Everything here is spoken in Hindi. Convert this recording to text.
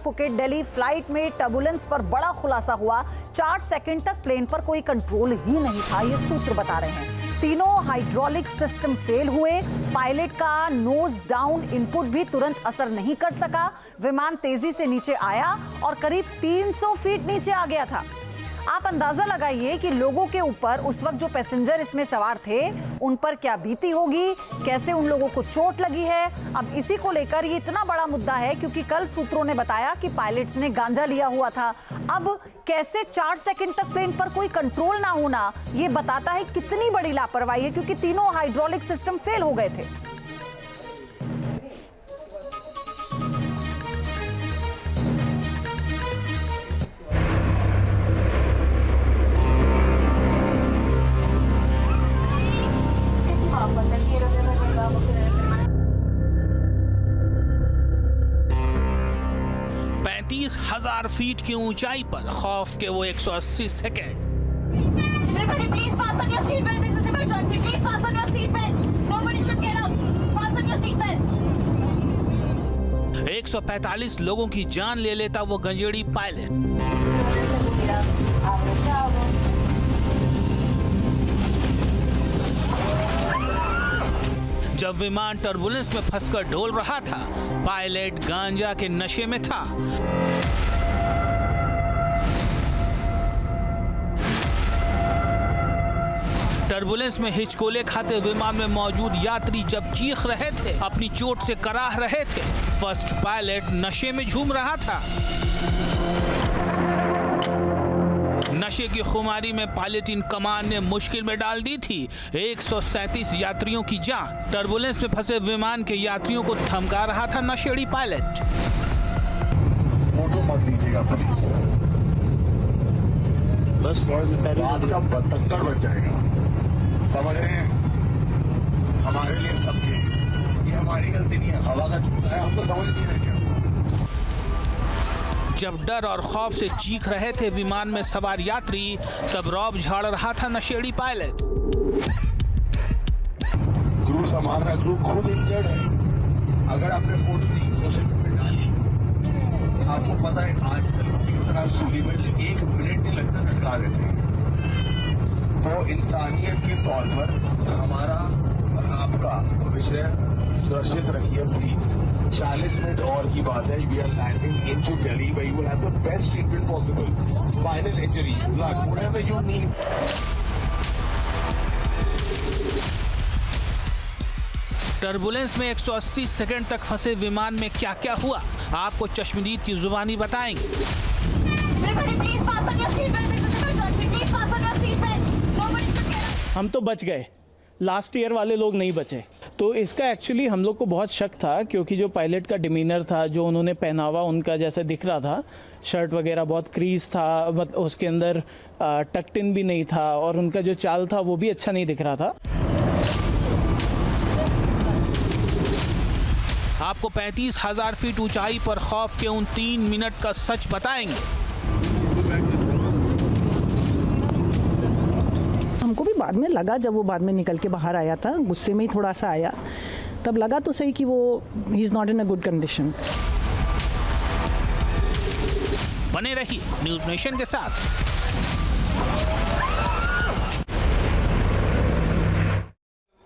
फुकेट दिल्ली फ्लाइट में टर्बुलेंस पर बड़ा खुलासा हुआ। 4 सेकंड तक प्लेन पर कोई कंट्रोल ही नहीं था, ये सूत्र बता रहे हैं। तीनों हाइड्रोलिक सिस्टम फेल हुए। पायलट का नोज डाउन इनपुट भी तुरंत असर नहीं कर सका। विमान तेजी से नीचे आया और करीब 300 फीट नीचे आ गया था। आप अंदाजा लगाइए कि लोगों के ऊपर उस वक्त जो पैसेंजर इसमें सवार थे उन पर क्या बीती होगी, कैसे उन लोगों को चोट लगी है। अब इसी को लेकर ये इतना बड़ा मुद्दा है क्योंकि कल सूत्रों ने बताया कि पायलट्स ने गांजा लिया हुआ था। अब कैसे 4 सेकंड तक प्लेन पर कोई कंट्रोल ना होना, ये बताता है कितनी बड़ी लापरवाही है, क्योंकि तीनों हाइड्रोलिक सिस्टम फेल हो गए थे। हजार फीट की ऊंचाई पर खौफ के वो 180 सेकेंड। 145 लोगों की जान ले लेता वो गंजेड़ी पायलट। जब विमान टर्बुलेंस में फंसकर डोल रहा था, पायलट गांजा के नशे में था। टर्बुलेंस में हिचकोले खाते विमान में मौजूद यात्री जब चीख रहे थे, अपनी चोट से कराह रहे थे, फर्स्ट पायलट नशे में झूम रहा था। नशे की खुमारी में पायलट इन कमान ने मुश्किल में डाल दी थी 137 यात्रियों की जान। टर्बुलेंस में फंसे विमान के यात्रियों को धमका रहा था नशेड़ी पायलट। फोटो मत लीजिएगा बस, बात का बतंगड़ बच जाएगा, समझ रहे हैं। हमारे लिए सबके, ये हमारी गलती नहीं है, हवा का झूठा है, हम तो समझ नहीं रहे। जब डर और खौफ से चीख रहे थे विमान में सवार यात्री, तब रौब झाड़ रहा था नशेड़ी पायलट। क्रू संभाल रहा, क्रू खुद इंजर्ड है। अगर आपने फोटो दी सोशल मीडिया में डाली, आपको पता है आजकल किस तरह सूली में 1 मिनट नहीं लगता कटका देते हैं। तो इंसानियत के तौर पर हमारा और आपका विषय सुरक्षित रखिए प्लीज। 40 मिनट और की बात है। We are landing into Delhi where you will have the best treatment possible, spinal injury, blood, whatever you need. Turbulence में 180 सेकंड तक फंसे विमान में क्या क्या हुआ, आपको चश्मदीद की जुबानी बताएंगे। हम तो बच गए, लास्ट ईयर वाले लोग नहीं बचे। तो इसका एक्चुअली हम लोग को बहुत शक था, क्योंकि जो पायलट का डिमीनर था, जो उन्होंने पहनावा उनका जैसे दिख रहा था, शर्ट वगैरह बहुत क्रीज था, मतलब उसके अंदर टक्ट इन भी नहीं था, और उनका जो चाल था वो भी अच्छा नहीं दिख रहा था। आपको 35,000 फीट ऊंचाई पर खौफ के उन 3 मिनट का सच बताएंगे। हमको भी बाद में लगा, जब वो बाद में निकल के बाहर आया था, गुस्से में ही थोड़ा सा आया, तब लगा तो सही कि वो he is not in a good condition. बने रहिए न्यूज़ नेशन के साथ।